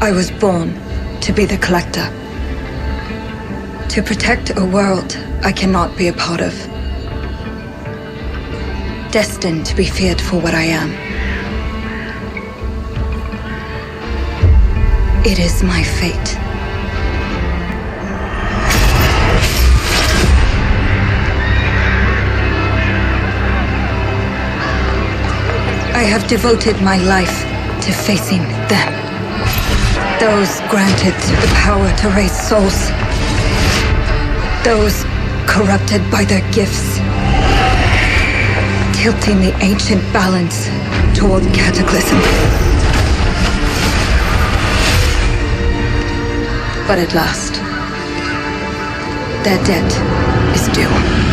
I was born to be the collector. To protect a world I cannot be a part of. Destined to be feared for what I am. It is my fate. I have devoted my life to facing them. Those granted the power to raise souls. Those corrupted by their gifts. Tilting the ancient balance toward cataclysm. But at last, their debt is due.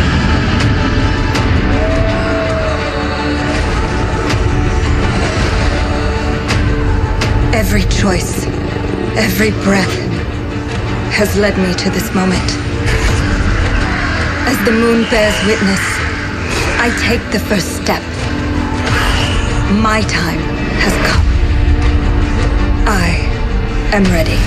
Every choice, every breath has led me to this moment. As the moon bears witness, I take the first step. My time has come. I am ready.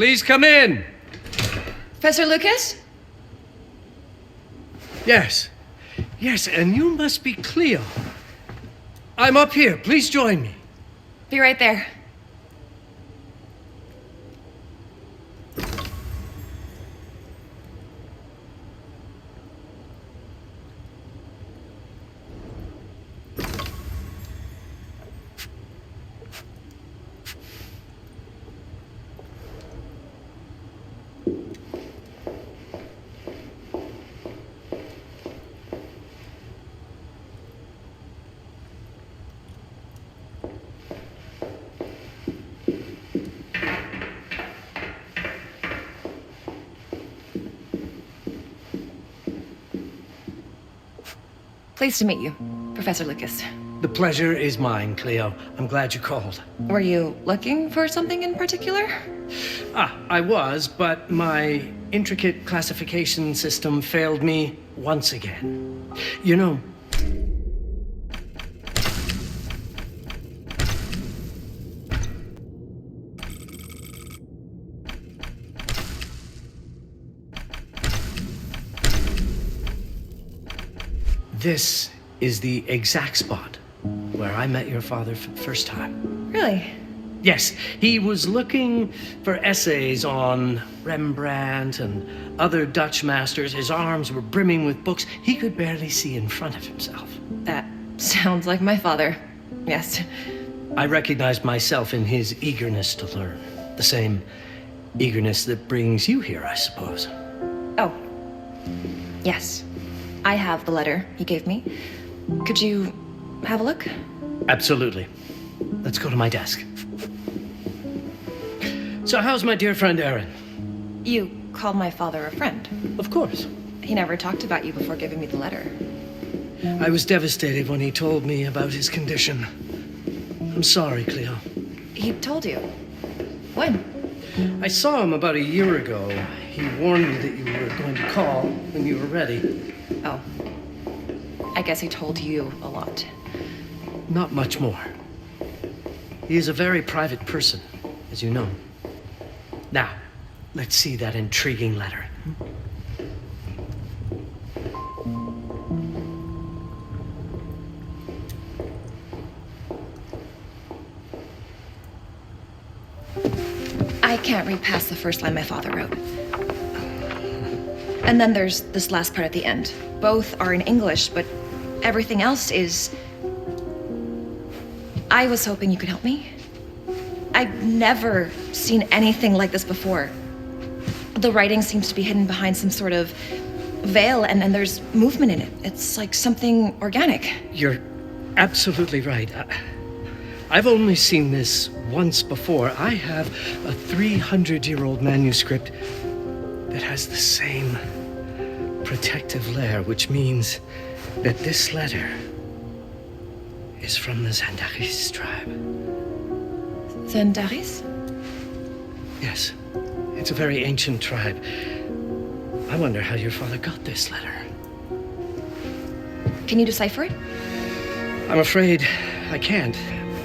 Please come in. Professor Lucas? Yes. Yes, and you must be Cleo. I'm up here. Please join me. Be right there. Pleased to meet you, Professor Lucas. The pleasure is mine, Cleo. I'm glad you called. Were you looking for something in particular? I was, but my intricate classification system failed me once again. You know, this is the exact spot where I met your father for the first time. Really? Yes, he was looking for essays on Rembrandt and other Dutch masters. His arms were brimming with books. He could barely see in front of himself. That sounds like my father. Yes. I recognized myself in his eagerness to learn. The same eagerness that brings you here, I suppose. Oh. Yes. I have the letter he gave me. Could you have a look? Absolutely. Let's go to my desk. So how's my dear friend Aaron? You called my father a friend. Of course. He never talked about you before giving me the letter. I was devastated when he told me about his condition. I'm sorry, Cleo. He told you? When? I saw him about a year ago. He warned me that you were going to call when you were ready. Oh. I guess he told you a lot. Not much more. He is a very private person, as you know. Now, let's see that intriguing letter. I can't read past the first line my father wrote. And then there's this last part at the end. Both are in English, but everything else is... I was hoping you could help me. I've never seen anything like this before. The writing seems to be hidden behind some sort of veil, and there's movement in it. It's like something organic. You're absolutely right. I've only seen this once before. I have a 300-year-old manuscript that has the same protective layer, which means that this letter is from the Zandaris tribe. Zandaris? Yes, it's a very ancient tribe. I wonder how your father got this letter. Can you decipher it? I'm afraid I can't.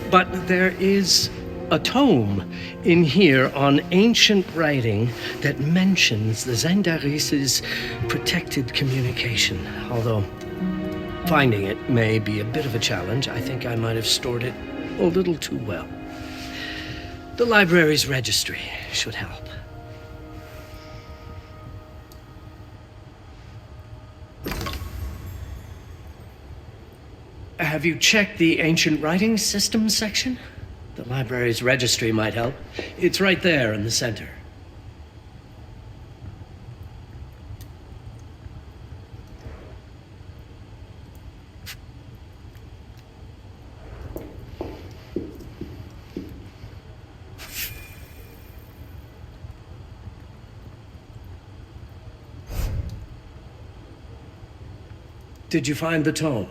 But there is a tome in here on ancient writing that mentions the Zandaris' protected communication. Although finding it may be a bit of a challenge, I think I might have stored it a little too well. The library's registry should help. Have you checked the ancient writing system section? The library's registry might help. It's right there in the center. Did you find the tome?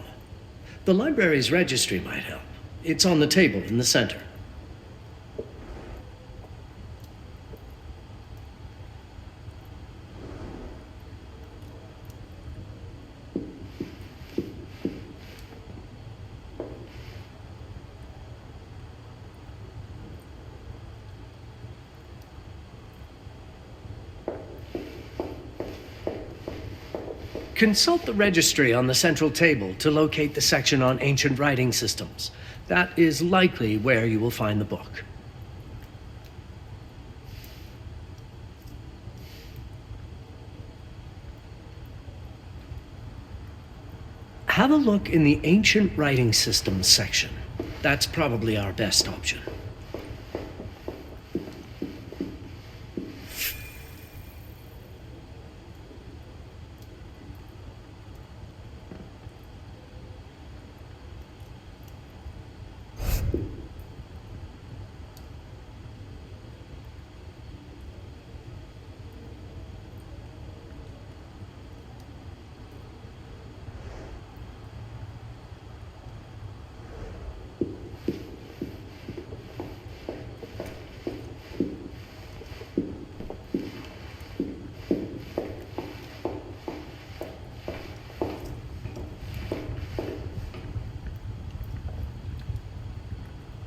The library's registry might help. It's on the table in the center. Consult the registry on the central table to locate the section on ancient writing systems. That is likely where you will find the book. Have a look in the ancient writing systems section. That's probably our best option.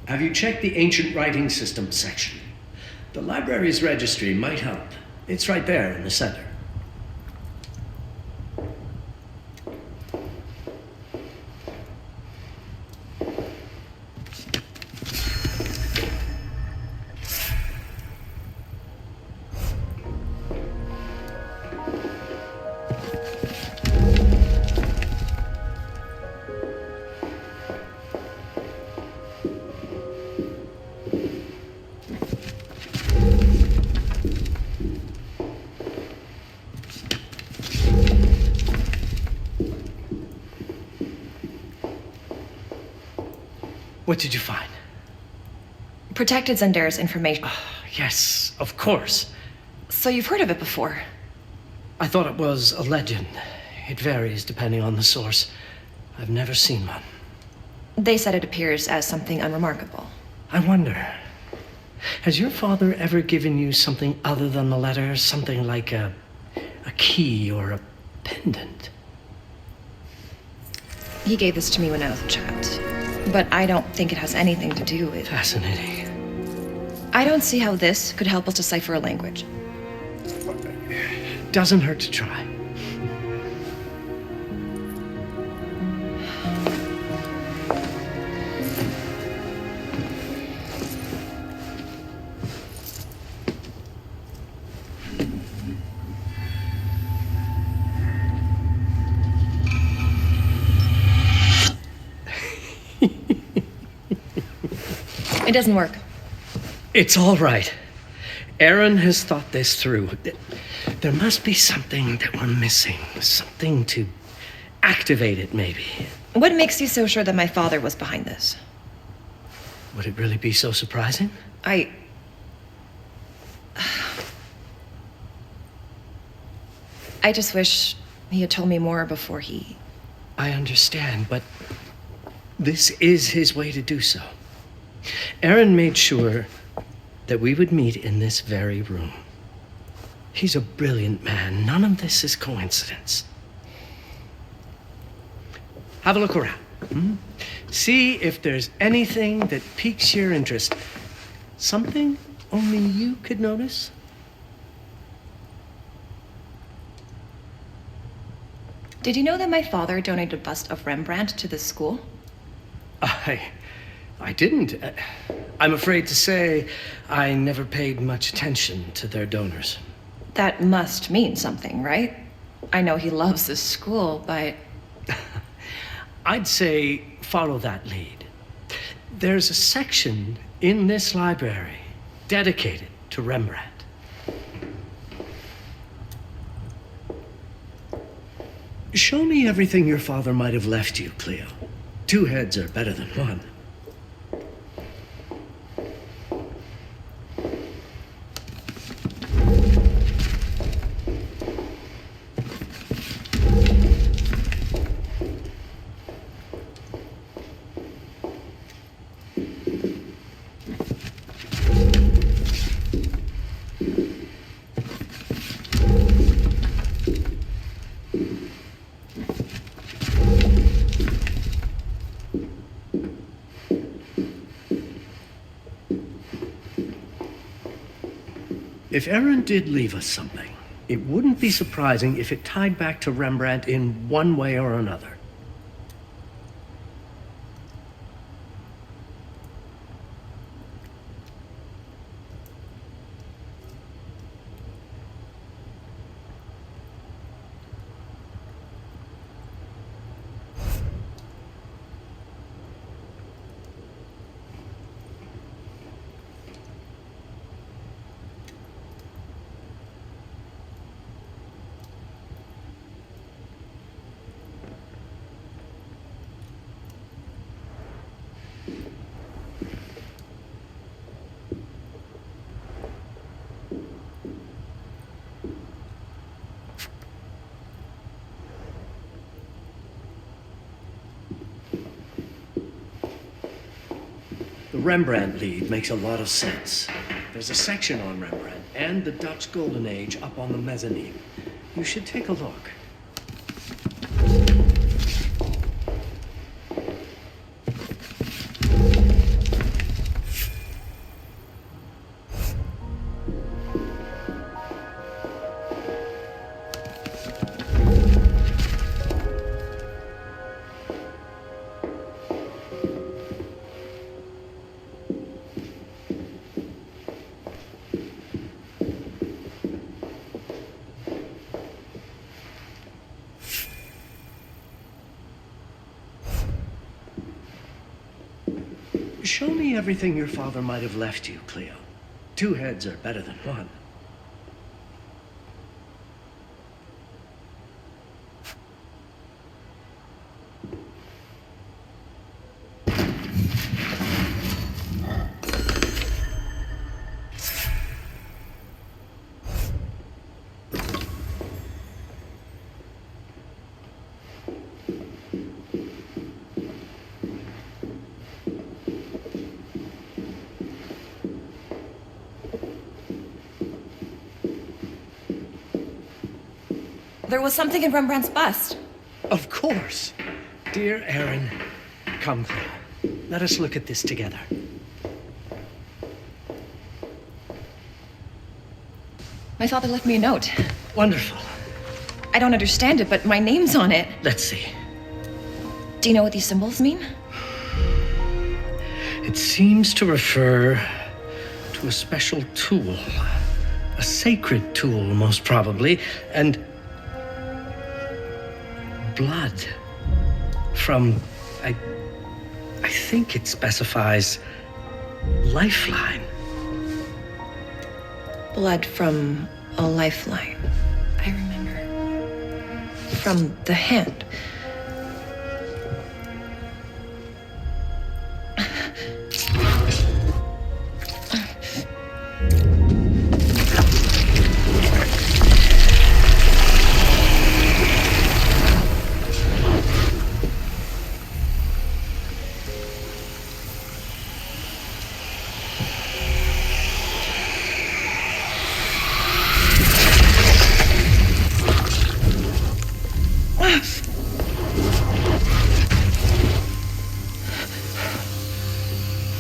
Have you checked the ancient writing systems section? The library's registry might help. It's right there in the center. What did you find? Protected Zendara's information. Yes, of course. So you've heard of it before? I thought it was a legend. It varies depending on the source. I've never seen one. They said it appears as something unremarkable. I wonder, has your father ever given you something other than the letter? Something like a key or a pendant? He gave this to me when I was a child. But I don't think it has anything to do with... Fascinating. I don't see how this could help us decipher a language. Doesn't hurt to try. It doesn't work. It's all right. Aaron has thought this through. There must be something that we're missing. Something to activate it, maybe. What makes you so sure that my father was behind this? Would it really be so surprising? I just wish he had told me more before he... I understand, but this is his way to do so. Aaron made sure that we would meet in this very room. He's a brilliant man. None of this is coincidence. Have a look around. See if there's anything that piques your interest. Something only you could notice. Did you know that my father donated a bust of Rembrandt to this school? I didn't. I'm afraid to say I never paid much attention to their donors. That must mean something, right? I know he loves this school, but... I'd say follow that lead. There's a section in this library dedicated to Rembrandt. Show me everything your father might have left you, Cleo. 2 heads are better than 1. If Aaron did leave us something, It wouldn't be surprising if it tied back to Rembrandt in one way or another. The Rembrandt lead makes a lot of sense. There's a section on Rembrandt and the Dutch Golden Age up on the mezzanine. You should take a look. Show me everything your father might have left you, Cleo. 2 heads are better than 1. There was something in Rembrandt's bust. Of course. Dear Aaron, come, Cleo. Let us look at this together. My father left me a note. Wonderful. I don't understand it, but my name's on it. Let's see. Do you know what these symbols mean? It seems to refer to a special tool. A sacred tool, most probably, and blood from, I think it specifies lifeline. Blood from a lifeline. I remember. From the hand.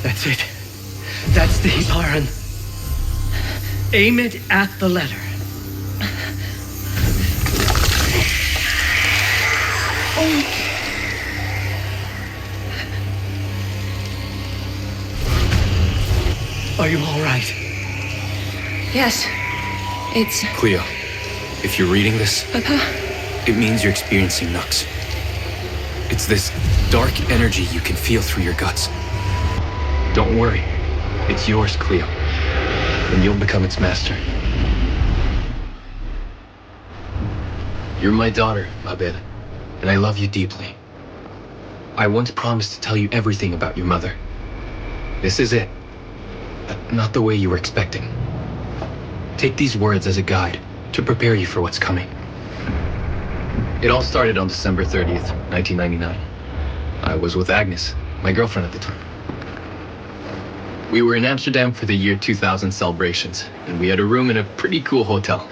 That's it. That's the iron. Aim it at the letter. Are you all right? Yes. It's... Cleo, if you're reading this, Papa? it means you're experiencing Nux. It's this dark energy you can feel through your guts. Don't worry. It's yours, Cleo. And you'll become its master. You're my daughter, Mabel, and I love you deeply. I once promised to tell you everything about your mother. This is it. But not the way you were expecting. Take these words as a guide to prepare you for what's coming. It all started on December 30th, 1999. I was with Agnes, my girlfriend at the time. We were in Amsterdam for the year 2000 celebrations, and we had a room in a pretty cool hotel.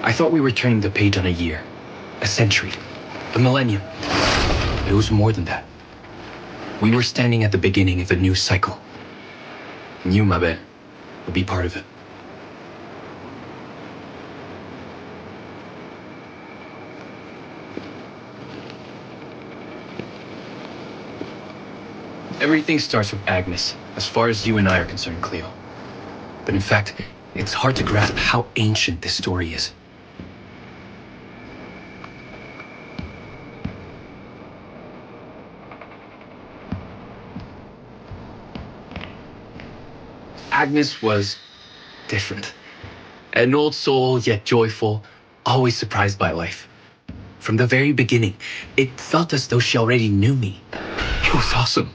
I thought we were turning the page on a year, a century, a millennium. But it was more than that. We were standing at the beginning of a new cycle. And you, Mabel, will be part of it. Everything starts with Agnes, as far as you and I are concerned, Cleo. But in fact, it's hard to grasp how ancient this story is. Agnes was different. An old soul, yet joyful, always surprised by life. From the very beginning, it felt as though she already knew me. It was awesome.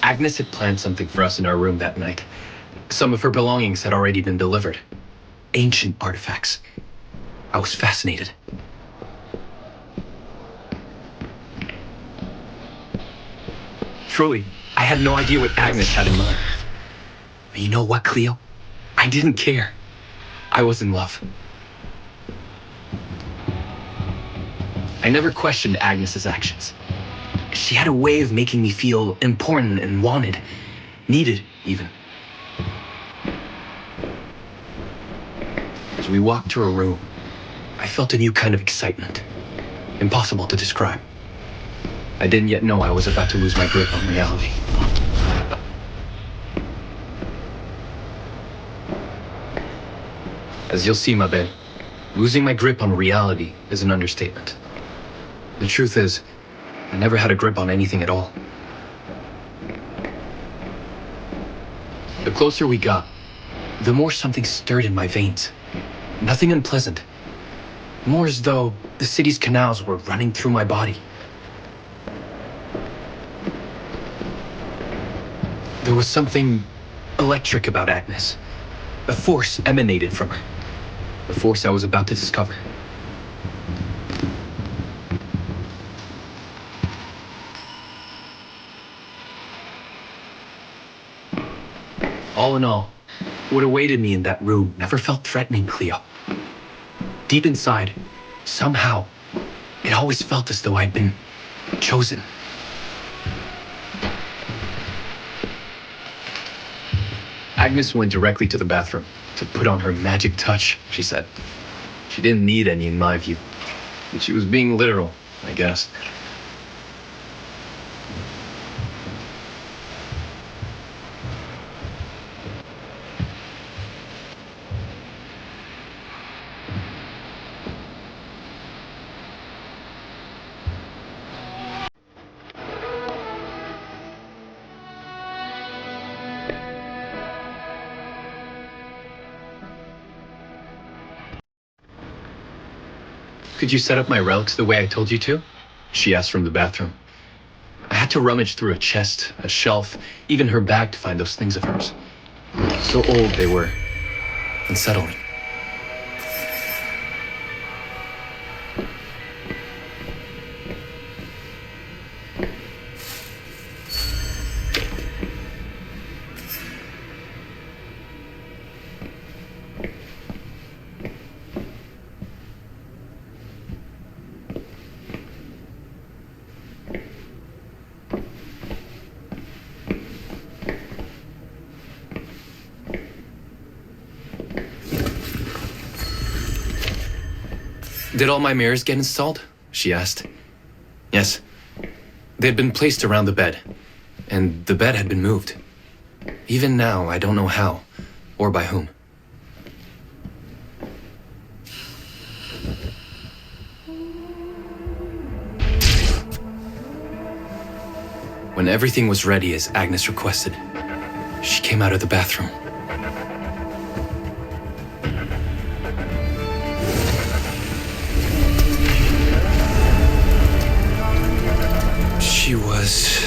Agnes had planned something for us in our room that night. Some of her belongings had already been delivered. Ancient artifacts. I was fascinated. Truly, I had no idea what Agnes had in mind. But you know what, Cleo? I didn't care. I was in love. I never questioned Agnes's actions. She had a way of making me feel important and wanted, needed even. As we walked to her room, I felt a new kind of excitement, impossible to describe. I didn't yet know I was about to lose my grip on reality. As you'll see, my bed, losing my grip on reality is an understatement. The truth is, I never had a grip on anything at all. The closer we got, the more something stirred in my veins. Nothing unpleasant. More as though the city's canals were running through my body. There was something electric about Agnes. A force emanated from her. The force I was about to discover. All in all, what awaited me in that room never felt threatening, Cleo. Deep inside, somehow, it always felt as though I'd been chosen. Agnes went directly to the bathroom to put on her magic touch, she said. She didn't need any, in my view. And she was being literal, I guess. Could you set up my relics the way I told you to? She asked from the bathroom. I had to rummage through a chest, a shelf, even her bag to find those things of hers. So old they were. Unsettling. Did all my mirrors get installed? She asked. Yes. They had been placed around the bed, and the bed had been moved. Even now, I don't know how, or by whom. When everything was ready as Agnes requested, she came out of the bathroom. She was...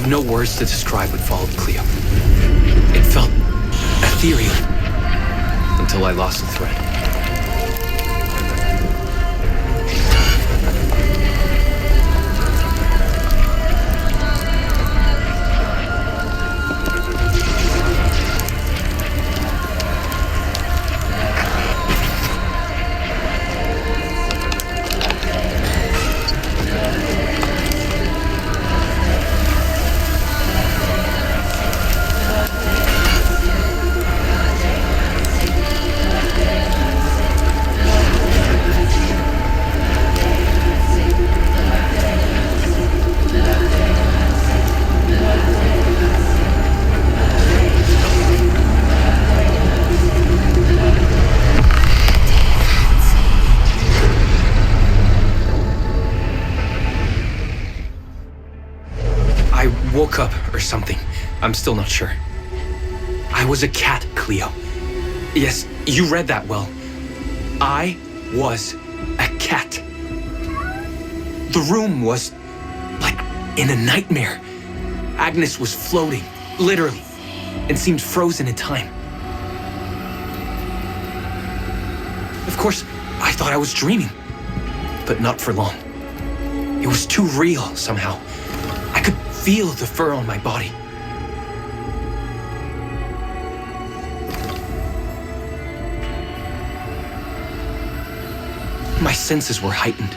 no words to describe what followed, Cleo. It felt ethereal until I lost the thread. I woke up or something. I'm still not sure. I was a cat, Cleo. Yes, you read that well. I was a cat. The room was like in a nightmare. Agnes was floating, literally, and seemed frozen in time. Of course, I thought I was dreaming, but not for long. It was too real somehow. I could feel the fur on my body. My senses were heightened.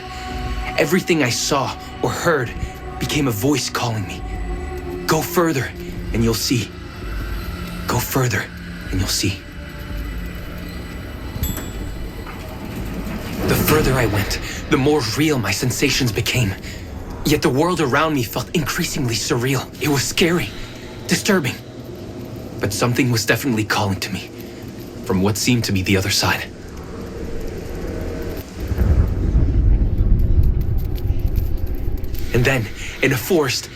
Everything I saw or heard became a voice calling me. Go further and you'll see. Go further and you'll see. The further I went, the more real my sensations became. Yet the world around me felt increasingly surreal. It was scary, disturbing. But something was definitely calling to me from what seemed to be the other side. And then, in a forest,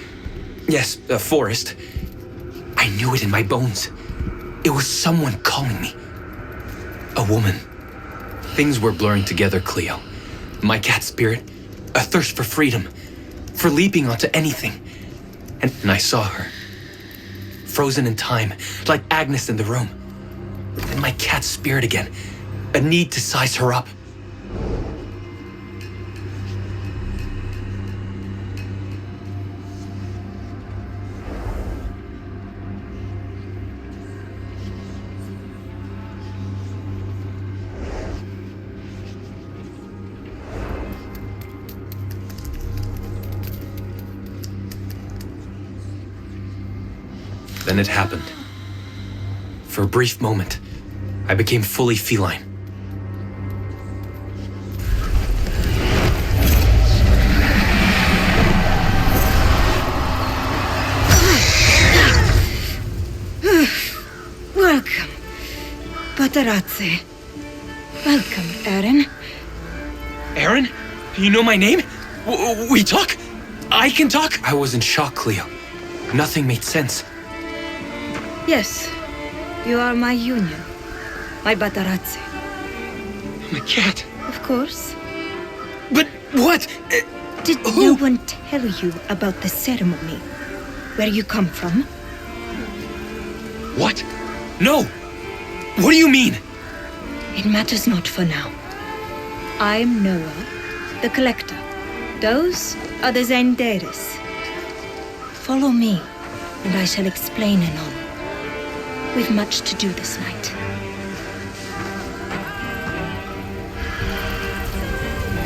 yes, a forest, I knew it in my bones. It was someone calling me. A woman. Things were blurring together, Cleo. My cat spirit, a thirst for freedom, for leaping onto anything. And I saw her. Frozen in time, like Agnes in the room. And my cat spirit again, a need to size her up. Then it happened. For a brief moment, I became fully feline. Welcome, Patarazzi. Welcome, Aaron. Aaron? You know my name? We talk? I can talk? I was in shock, Cleo. Nothing made sense. Yes, you are my union, my Patarazzi. My cat. Of course. But what? Did no one tell you about the ceremony? Where you come from? What? No! What do you mean? It matters not for now. I'm Noah, the Collector. Those are the Zenderis. Follow me, and I shall explain anon. We've much to do this night.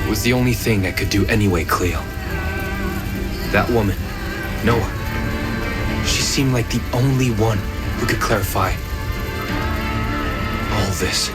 It was the only thing I could do anyway, Cleo. That woman, Noah, she seemed like the only one who could clarify all this.